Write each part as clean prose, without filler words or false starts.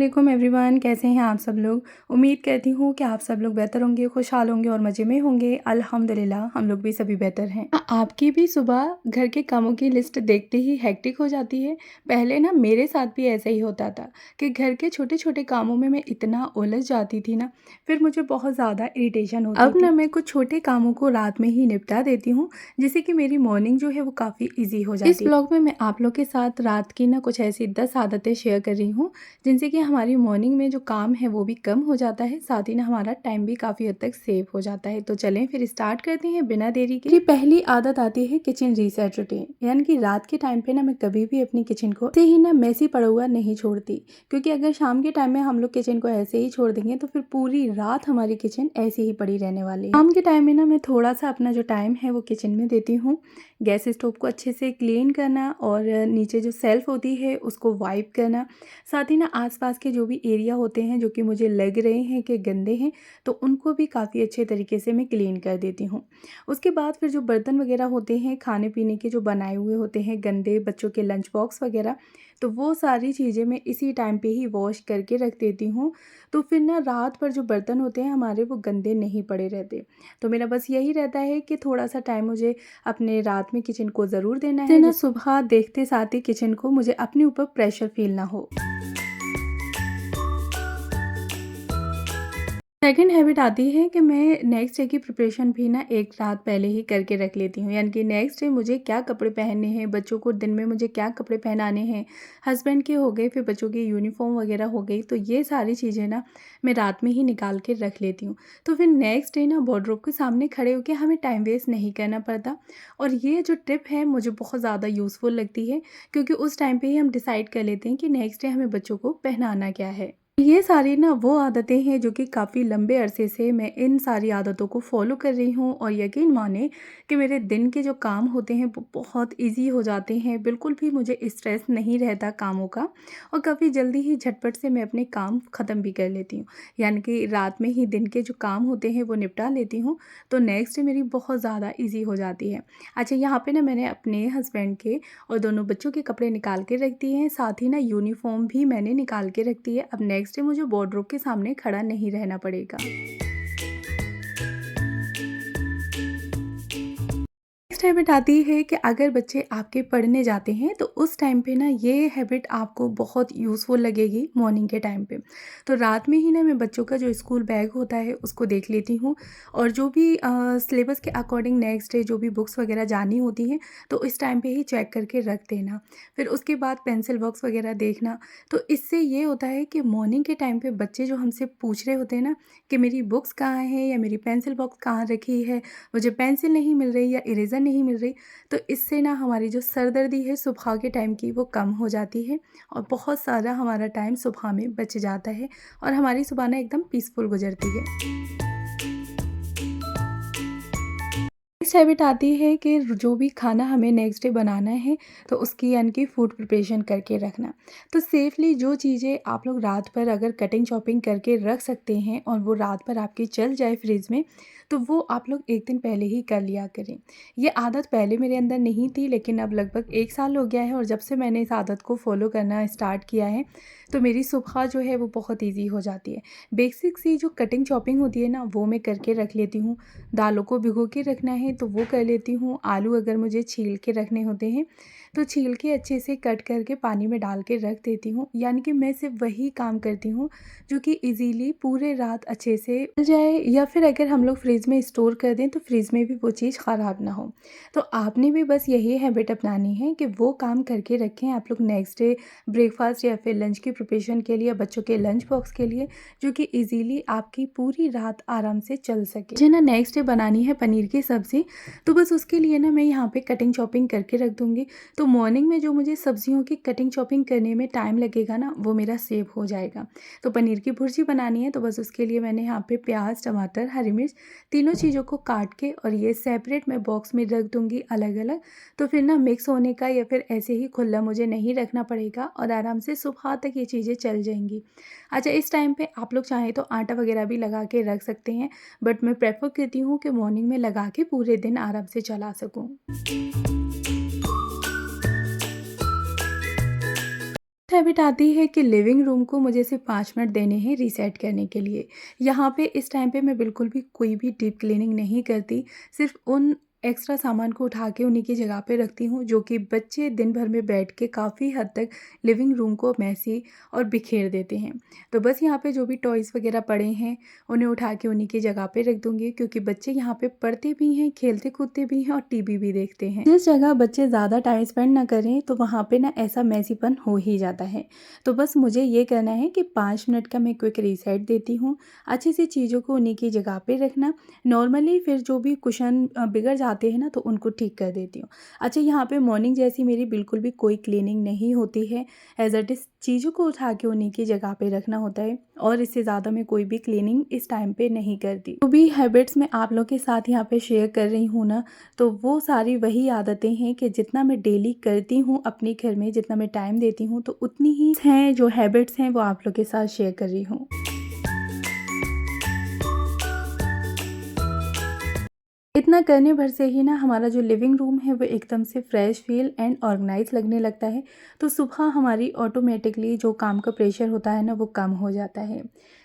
वालेकुम एवरीवन, कैसे हैं आप सब लोग। उम्मीद करती हूँ कि आप सब लोग बेहतर होंगे, खुशहाल होंगे और मज़े में होंगे। अल्हम्दुलिल्लाह हम लोग भी सभी बेहतर हैं। आपकी भी सुबह घर के कामों की लिस्ट देखते ही हेक्टिक हो जाती है। पहले ना मेरे साथ भी ऐसा ही होता था कि घर के छोटे-छोटे कामों में मैं इतना उलझ जाती थी ना, फिर मुझे बहुत ज़्यादा इरिटेशन होती थी। अब ना मैं कुछ छोटे कामों को रात में ही निपटा देती हूँ, जिससे कि मेरी मॉर्निंग जो है वो काफ़ी ईज़ी हो जाती है। इस ब्लॉग में मैं आप लोग के साथ रात की ना कुछ ऐसी 10 आदतें शेयर कर रही हूँ, जिनसे कि हमारी मॉर्निंग में जो काम है वो भी कम हो जाता है, साथ ही ना हमारा टाइम भी काफ़ी हद तक सेव हो जाता है। तो चलें फिर स्टार्ट करते हैं बिना देरी के। पहली आदत आती है किचन रीसेट रूटीन, यानी कि रात के टाइम पे ना मैं कभी भी अपनी किचन को ऐसे ही ना मैसी पड़ा हुआ नहीं छोड़ती, क्योंकि अगर शाम के टाइम में हम लोग किचन को ऐसे ही छोड़ देंगे तो फिर पूरी रात हमारी किचन ऐसे ही पड़ी रहने वाली है। शाम के टाइम में ना मैं थोड़ा सा अपना जो टाइम है वो किचन में देती हूँ। गैस स्टोव को अच्छे से क्लीन करना और नीचे जो सेल्फ होती है उसको वाइप करना, साथ ही ना आसपास के जो भी एरिया होते हैं जो कि मुझे लग रहे हैं कि गंदे हैं, तो उनको भी काफ़ी अच्छे तरीके से मैं क्लीन कर देती हूँ। उसके बाद फिर जो बर्तन वगैरह होते हैं खाने पीने के जो बनाए हुए होते हैं गंदे, बच्चों के लंच बॉक्स वगैरह, तो वो सारी चीज़ें मैं इसी टाइम पे ही वॉश करके रख देती हूँ। तो फिर ना रात भर जो बर्तन होते हैं हमारे वो गंदे नहीं पड़े रहते। तो मेरा बस यही रहता है कि थोड़ा-सा टाइम मुझे अपने रात में किचन को ज़रूर देना है, ना सुबह देखते साथ ही किचन को मुझे अपने ऊपर प्रेशर फ़ील ना हो। सेकंड हैबिट आती है कि मैं नेक्स्ट डे की प्रिपरेशन भी ना एक रात पहले ही करके रख लेती हूँ, यानी कि नेक्स्ट डे मुझे क्या कपड़े पहनने हैं, बच्चों को दिन में मुझे क्या कपड़े पहनाने हैं, हस्बैंड के हो गए, फिर बच्चों की यूनिफॉर्म वगैरह हो गई, तो ये सारी चीज़ें ना मैं रात में ही निकाल के रख लेती हूँ। तो फिर नेक्स्ट डे ना वार्डरोब के सामने खड़े होकर हमें टाइम वेस्ट नहीं करना पड़ता। और ये जो टिप है मुझे बहुत ज़्यादा यूज़फुल लगती है, क्योंकि उस टाइम पर ही हम डिसाइड कर लेते हैं कि नेक्स्ट डे हमें बच्चों को पहनाना क्या है। ये सारी ना वो आदतें हैं जो कि काफ़ी लंबे अरसे से मैं इन सारी आदतों को फॉलो कर रही हूँ, और यकीन माने कि मेरे दिन के जो काम होते हैं वो बहुत इजी हो जाते हैं। बिल्कुल भी मुझे स्ट्रेस नहीं रहता कामों का, और काफ़ी जल्दी ही झटपट से मैं अपने काम ख़त्म भी कर लेती हूँ, यानी कि रात में ही दिन के जो काम होते हैं वो निपटा लेती हूँ। तो नेक्स्ट डे मेरी बहुत ज़्यादा ईजी हो जाती है। अच्छा, यहाँ पर ना मैंने अपने हस्बैंड के और दोनों बच्चों के कपड़े निकाल के रख दिए हैं, साथ ही ना यूनिफॉर्म भी मैंने निकाल के रख दी है। अब नेक्स्ट डे मुझे वार्डरोब के सामने खड़ा नहीं रहना पड़ेगा। नेक्स्ट हैबिट आती है कि अगर बच्चे आपके पढ़ने जाते हैं तो उस टाइम पे ना ये हैबिट आपको बहुत यूज़फुल लगेगी मॉर्निंग के टाइम पे। तो रात में ही ना मैं बच्चों का जो स्कूल बैग होता है उसको देख लेती हूँ, और जो भी सिलेबस के अकॉर्डिंग नेक्स्ट डे जो भी बुक्स वगैरह जानी होती हैं तो इस टाइम पे ही चेक करके रख देना। फिर उसके बाद पेंसिल बॉक्स वगैरह देखना। तो इससे ये होता है कि मॉर्निंग के टाइम पे बच्चे जो हमसे पूछ रहे होते हैं ना कि मेरी बुक्स कहाँ है या मेरी पेंसिल बॉक्स कहाँ रखी है, मुझे पेंसिल नहीं मिल रही या इरेज़र नहीं मिल रही, तो इससे ना हमारी जो सरदर्दी है सुबह के टाइम की वो कम हो जाती है, और बहुत सारा हमारा टाइम सुबह में बच जाता है, और हमारी सुबह ना एकदम पीसफुल गुजरती है। नेक्स्ट हैबिट आती है कि जो भी खाना हमें नेक्स्ट डे बनाना है तो उसकी यानी कि फूड प्रिपरेशन करके रखना। तो सेफली जो चीज़ें आप लोग रात भर अगर कटिंग चॉपिंग करके रख सकते हैं और वो रात भर आपकी चल जाए फ्रिज में, तो वो आप लोग एक दिन पहले ही कर लिया करें। ये आदत पहले मेरे अंदर नहीं थी, लेकिन अब लगभग 1 साल हो गया है, और जब से मैंने इस आदत को फॉलो करना स्टार्ट किया है तो मेरी सुबह जो है वो बहुत ईजी हो जाती है। बेसिक सी जो कटिंग चॉपिंग होती है ना वो मैं करके रख लेती हूँ। दालों को भिगो के रखना है तो वो कर लेती हूँ। आलू अगर मुझे छील के रखने होते हैं तो छील के अच्छे से कट करके पानी में डाल के रख देती हूँ, यानी कि मैं सिर्फ वही काम करती हूँ जो कि इजीली पूरे रात अच्छे से चल जाए, या फिर अगर हम लोग फ्रिज में स्टोर कर दें तो फ्रिज में भी वो चीज़ ख़राब ना हो। तो आपने भी बस यही हैबिट अपनानी है कि वो काम करके रखें आप लोग नेक्स्ट डे ब्रेकफास्ट या फिर लंच की प्रिपरेशन के लिए, बच्चों के लंच बॉक्स के लिए, जो कि इजीली आपकी पूरी रात आराम से चल सके। मुझे ना नेक्स्ट डे बनानी है पनीर की सब्ज़ी, तो बस उसके लिए ना मैं यहाँ पे कटिंग चॉपिंग करके रख दूँगी। तो मॉर्निंग में जो मुझे सब्जियों की कटिंग चॉपिंग करने में टाइम लगेगा ना वो मेरा सेव हो जाएगा। तो पनीर की भुर्जी बनानी है तो बस उसके लिए मैंने यहाँ पे प्याज, टमाटर, हरी मिर्च तीनों चीज़ों को काट के और ये सेपरेट मैं बॉक्स में रख दूँगी अलग-अलग। तो फिर ना मिक्स होने का या फिर ऐसे ही खुला मुझे नहीं रखना पड़ेगा, और आराम से सुबह तक ये चीज़ें चल जाएँगी। अच्छा, इस टाइम पे आप लोग चाहें तो आटा वगैरह भी लगा के रख सकते हैं, बट मैं प्रेफ़र करती हूँ कि मॉर्निंग में लगा के पूरे दिन आराम से चला सकूँ। हैबिट आती है कि लिविंग रूम को मुझे सिर्फ 5 मिनट देने हैं रीसेट करने के लिए। यहाँ पे इस टाइम पे मैं बिल्कुल भी कोई भी डीप क्लीनिंग नहीं करती। सिर्फ़ उन एक्स्ट्रा सामान को उठा के उन्हीं की जगह पे रखती हूँ, जो कि बच्चे दिन भर में बैठ के काफ़ी हद तक लिविंग रूम को मेसी और बिखेर देते हैं। तो बस यहाँ पे जो भी टॉयज़ वग़ैरह पड़े हैं, उन्हें उठा के उन्हीं की जगह पे रख दूँगी, क्योंकि बच्चे यहाँ पे पढ़ते भी हैं, खेलते-कूदते भी हैं और टीवी भी देखते हैं। जिस जगह बच्चे ज़्यादा टाइम स्पेंड ना करें, तो वहाँ पे ना ऐसा मेसीपन हो ही जाता है। तो बस मुझे ये करना है कि 5 मिनट का मैं क्विक रीसेट देती हूँ। अच्छे से चीज़ों को उन्हीं की जगह पे रखना। नॉर्मली फिर जो भी कुशन बिगड़ जाते हैं ना, तो उनको ठीक कर देती हूँ। अच्छा, यहाँ पे मॉर्निंग जैसी मेरी बिल्कुल भी कोई क्लीनिंग नहीं होती है। एज़ इट इज़ चीज़ों को उठा के उन्हीं की जगह पे रखना होता है, और इससे ज़्यादा मैं कोई भी क्लीनिंग इस टाइम पे नहीं करती। जो भी हैबिट्स मैं आप लोग के साथ यहाँ पे शेयर कर रही हूँ ना, तो वो सारी वही आदतें हैं कि जितना मैं डेली करती हूँ अपने घर में, जितना मैं टाइम देती हूँ, तो उतनी ही हैं जो हैबिट्स हैं वो आप लोग के साथ शेयर कर रही हूँ। इतना करने भर से ही ना हमारा जो लिविंग रूम है वो एकदम से फ्रेश फील एंड ऑर्गेनाइज लगने लगता है। तो सुबह हमारी ऑटोमेटिकली जो काम का प्रेशर होता है ना, वो कम हो जाता है।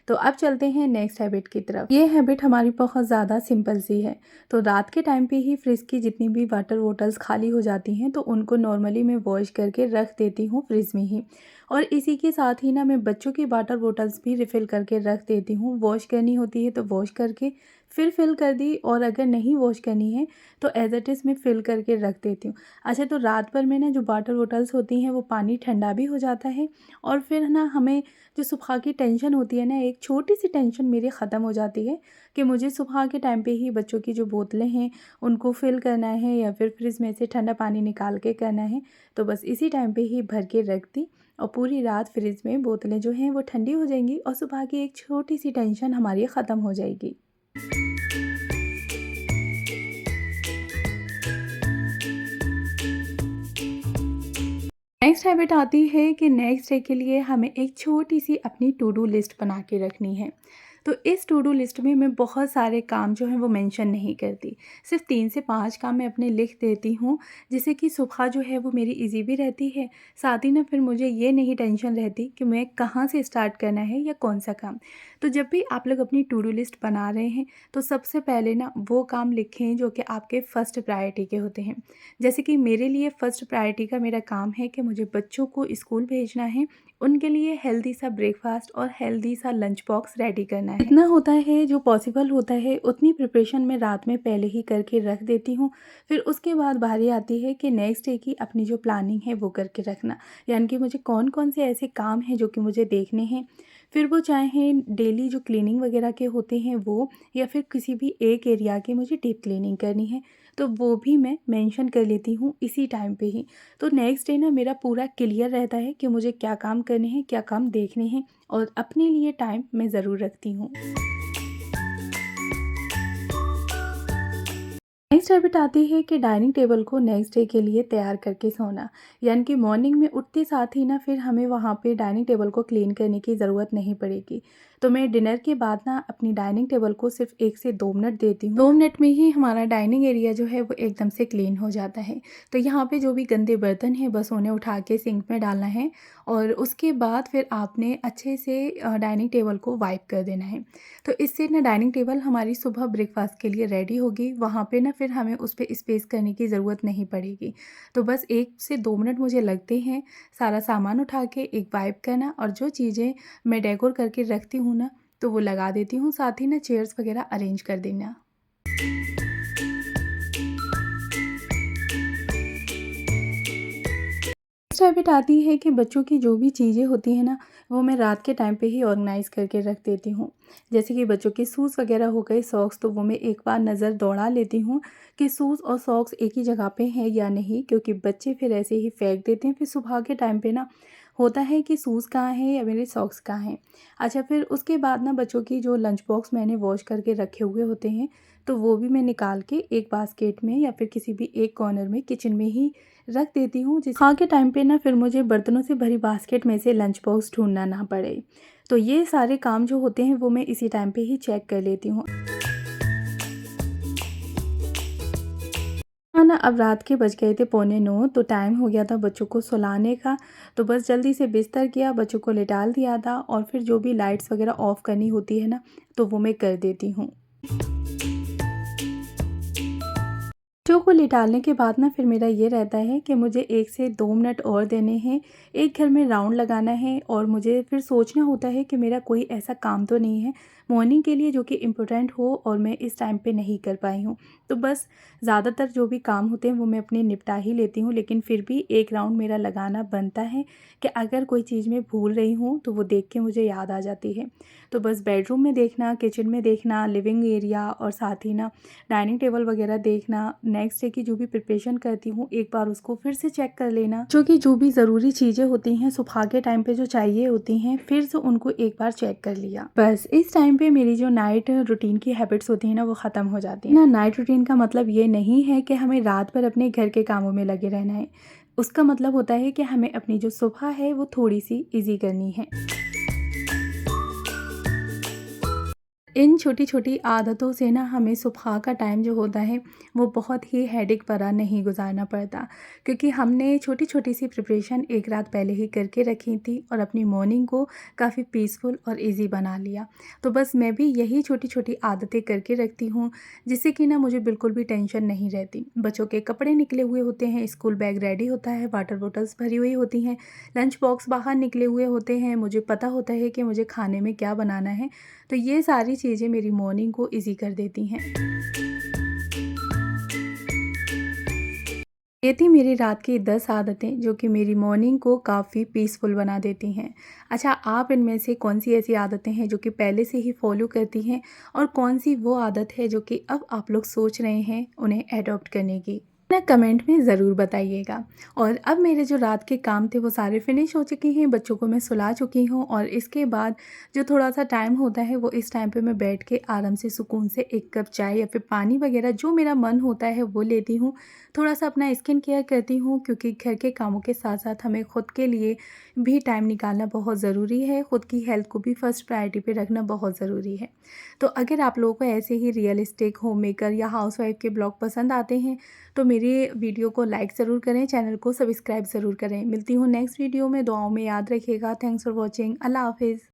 तो अब चलते हैं नेक्स्ट हैबिट की तरफ। ये हैबिट हमारी बहुत ज़्यादा सिंपल सी है। तो रात के टाइम पे ही फ्रिज की जितनी भी वाटर बॉटल्स खाली हो जाती हैं, तो उनको नॉर्मली मैं वॉश करके रख देती हूँ फ्रिज में ही। और इसी के साथ ही ना मैं बच्चों की वाटर बॉटल्स भी रिफ़िल करके रख देती हूँ। वॉश करनी होती है तो वॉश करके फिर फिल कर दी, और अगर नहीं वॉश करनी है तो एज़ इट इज़ मैं फिल करके रख देती हूँ। अच्छा, तो रात भर में ना जो वाटर बॉटल्स होती हैं वो पानी ठंडा भी हो जाता है, और फिर ना हमें जो सुबह की टेंशन होती है ना, एक छोटी-सी टेंशन मेरी ख़त्म हो जाती है कि मुझे सुबह के टाइम पे ही बच्चों की जो बोतलें हैं उनको फिल करना है, या फिर फ्रिज में से ठंडा पानी निकाल के करना है। तो बस इसी टाइम पे ही भर के रख दी, और पूरी रात फ्रिज में बोतलें जो हैं वो ठंडी हो जाएँगी, और सुबह की एक छोटी-सी टेंशन हमारी ख़त्म हो जाएगी। नेक्स्ट हैबिट आती है कि नेक्स्ट डे के लिए हमें एक छोटी-सी अपनी टू डू लिस्ट बना के रखनी है। तो इस टू डू लिस्ट में मैं बहुत सारे काम जो हैं वो मेंशन नहीं करती। सिर्फ़ 3 से 5 काम मैं अपने लिख देती हूँ, जिससे कि सुबह जो है वो मेरी ईज़ी भी रहती है। साथ ही ना फिर मुझे ये नहीं टेंशन रहती कि मैं कहाँ से स्टार्ट करना है या कौन-सा काम। तो जब भी आप लोग अपनी टू डू लिस्ट बना रहे हैं, तो सबसे पहले ना वो काम लिखें जो कि आपके फर्स्ट प्रायोरिटी के होते हैं। जैसे कि मेरे लिए फर्स्ट प्रायोरिटी का मेरा काम है कि मुझे बच्चों को स्कूल भेजना है, उनके लिए हेल्दी सा ब्रेकफ़ास्ट और हेल्दी सा लंच बॉक्स रेडी करना है। जितना होता है, जो पॉसिबल होता है, उतनी प्रिपरेशन मैं रात में पहले ही करके रख देती हूँ। फिर उसके बाद बारी आती है कि नेक्स्ट डे की अपनी जो प्लानिंग है वो करके रखना। यानी कि मुझे कौन-कौन से ऐसे काम हैं जो कि मुझे देखने हैं। फिर वो चाहे डेली जो क्लीनिंग वगैरह के होते हैं वो, या फिर किसी भी एक एरिया की मुझे डीप क्लीनिंग करनी है, तो वो भी मैं मेंशन कर लेती हूँ इसी टाइम पे ही। तो नेक्स्ट डे ना मेरा पूरा क्लियर रहता है कि मुझे क्या काम करने हैं, क्या काम देखने हैं, और अपने लिए टाइम मैं ज़रूर रखती हूँ। नेक्स्ट हैबिट आती है कि डाइनिंग टेबल को नेक्स्ट डे के लिए तैयार करके सोना। यानी कि मॉर्निंग में उठते साथ ही ना फिर हमें वहाँ पे डाइनिंग टेबल को क्लीन करने की ज़रूरत नहीं पड़ेगी। तो मैं डिनर के बाद ना अपनी डाइनिंग टेबल को सिर्फ 1 से 2 मिनट देती हूँ। 2 मिनट में ही हमारा डाइनिंग एरिया जो है वो एकदम से क्लीन हो जाता है। तो यहाँ पे जो भी गंदे बर्तन हैं बस उन्हें उठा के सिंक में डालना है, और उसके बाद फिर आपने अच्छे से डाइनिंग टेबल को वाइप कर देना है। तो इससे ना डाइनिंग टेबल हमारी सुबह ब्रेकफास्ट के लिए रेडी होगी। वहाँ पे ना फिर हमें उस पे स्पेस करने की ज़रूरत नहीं पड़ेगी। तो बस 1 से 2 मिनट मुझे लगते हैं सारा सामान उठा के एक वाइप करना, और जो चीज़ें मैं डेकोर करके रखती हूँ ना, तो वो लगा देती हूँ। साथ ही ना चेयर्स वगैरह अरेंज कर देना। नेक्स्ट हैबिट आती है कि बच्चों की जो भी चीज़ें होती हैं ना, वो मैं रात के टाइम पे ही ऑर्गेनाइज़ करके रख देती हूँ। जैसे कि बच्चों के शूज़ वगैरह हो गए, सॉक्स, तो वो मैं एक बार नज़र दौड़ा लेती हूँ कि शूज़ और सॉक्स एक ही जगह पे हैं या नहीं, क्योंकि बच्चे फिर ऐसे ही फेंक देते हैं। फिर सुबह के टाइम पे ना होता है कि शूज़ कहाँ हैं या मेरे सॉक्स कहाँ हैं। अच्छा, फिर उसके बाद ना बच्चों की जो लंच बॉक्स मैंने वॉश करके रखे हुए होते हैं, तो वो भी मैं निकाल के एक बास्केट में या फिर किसी भी एक कॉर्नर में किचन में ही रख देती हूँ, जिस हाँ के टाइम पे ना फिर मुझे बर्तनों से भरी बास्केट में से लंच बॉक्स ढूँढना ना पड़े। तो ये सारे काम जो होते हैं वो मैं इसी टाइम पे ही चेक कर लेती हूँ। हाँ, ना अब रात के बज गए थे 8:45, तो टाइम हो गया था बच्चों को सुलाने का। तो बस जल्दी से बिस्तर किया, बच्चों को लिटाल दिया था और फिर जो भी लाइट्स वगैरह ऑफ़ करनी होती है ना, तो वो मैं कर देती हूँ। बच्चों को लिटालने के बाद ना फिर मेरा ये रहता है कि मुझे 1 से 2 मिनट और देने हैं, एक घर में राउंड लगाना है और मुझे फिर सोचना होता है कि मेरा कोई ऐसा काम तो नहीं है मॉर्निंग के लिए जो कि इम्पोर्टेंट हो और मैं इस टाइम पे नहीं कर पाई हूँ। तो बस ज़्यादातर जो भी काम होते हैं वो मैं अपने निपटा ही लेती हूँ, लेकिन फिर भी एक राउंड मेरा लगाना बनता है कि अगर कोई चीज़ मैं भूल रही हूँ तो वो देख के मुझे याद आ जाती है। तो बस बेडरूम में देखना, किचन में देखना, लिविंग एरिया और साथ ही ना डाइनिंग टेबल वगैरह देखना, नेक्स्ट डे की जो भी प्रिपरेशन करती हूँ एक बार उसको फिर से चेक कर लेना, जो भी ज़रूरी चीज़ें होती हैं सुबह के टाइम पे जो चाहिए होती हैं फिर से उनको एक बार चेक कर लिया। बस इस टाइम पे मेरी जो नाइट रूटीन की हैबिट्स होती हैं ना वो ख़त्म हो जाती हैं ना। नाइट रूटीन का मतलब ये नहीं है कि हमें रात भर अपने घर के कामों में लगे रहना है, उसका मतलब होता है कि हमें अपनी जो सुबह है वो थोड़ी सी ईजी करनी है। इन छोटी-छोटी आदतों से ना हमें सुबह का टाइम जो होता है वो बहुत ही हेडेक भरा नहीं गुज़ारना पड़ता, क्योंकि हमने छोटी-छोटी सी प्रिपरेशन एक रात पहले ही करके रखी थी और अपनी मॉर्निंग को काफ़ी पीसफुल और इजी बना लिया। तो बस मैं भी यही छोटी-छोटी आदतें करके रखती हूँ, जिससे कि ना मुझे बिल्कुल भी टेंशन नहीं रहती। बच्चों के कपड़े निकले हुए होते हैं, स्कूल बैग रेडी होता है, वाटर बॉटल्स भरी हुई होती हैं, लंच बॉक्स बाहर निकले हुए होते हैं, मुझे पता होता है कि मुझे खाने में क्या बनाना है। तो ये सारी चीज़ें मेरी मॉर्निंग को ईज़ी कर देती हैं। ये थी मेरी रात की 10 आदतें जो कि मेरी मॉर्निंग को काफ़ी पीसफुल बना देती हैं। अच्छा, आप इनमें से कौन-सी ऐसी आदतें हैं जो कि पहले से ही फ़ॉलो करती हैं और कौन-सी वो आदत है जो कि अब आप लोग सोच रहे हैं उन्हें एडॉप्ट करने की? ना कमेंट में ज़रूर बताइएगा। और अब मेरे जो रात के काम थे वो सारे फिनिश हो चुके हैं, बच्चों को मैं सुला चुकी हूँ और इसके बाद जो थोड़ा-सा टाइम होता है वो इस टाइम पे मैं बैठ के आराम से सुकून से 1 कप चाय या फिर पानी वग़ैरह जो मेरा मन होता है वो लेती हूँ। थोड़ा-सा अपना स्किन केयर करती हूँ, क्योंकि घर के कामों के साथ-साथ हमें खुद के लिए भी टाइम निकालना बहुत ज़रूरी है, खुद की हेल्थ को भी फर्स्ट प्रायोरिटी पे रखना बहुत ज़रूरी है। तो अगर आप लोगों को ऐसे ही रियलिस्टिक होममेकर या हाउसवाइफ़ के ब्लॉग पसंद आते हैं तो मेरे वीडियो को लाइक ज़रूर करें, चैनल को सब्सक्राइब ज़रूर करें। मिलती हूँ नेक्स्ट वीडियो में, दुआओं में याद रखिएगा। Thanks for watching. अल्लाह हाफ़िज़।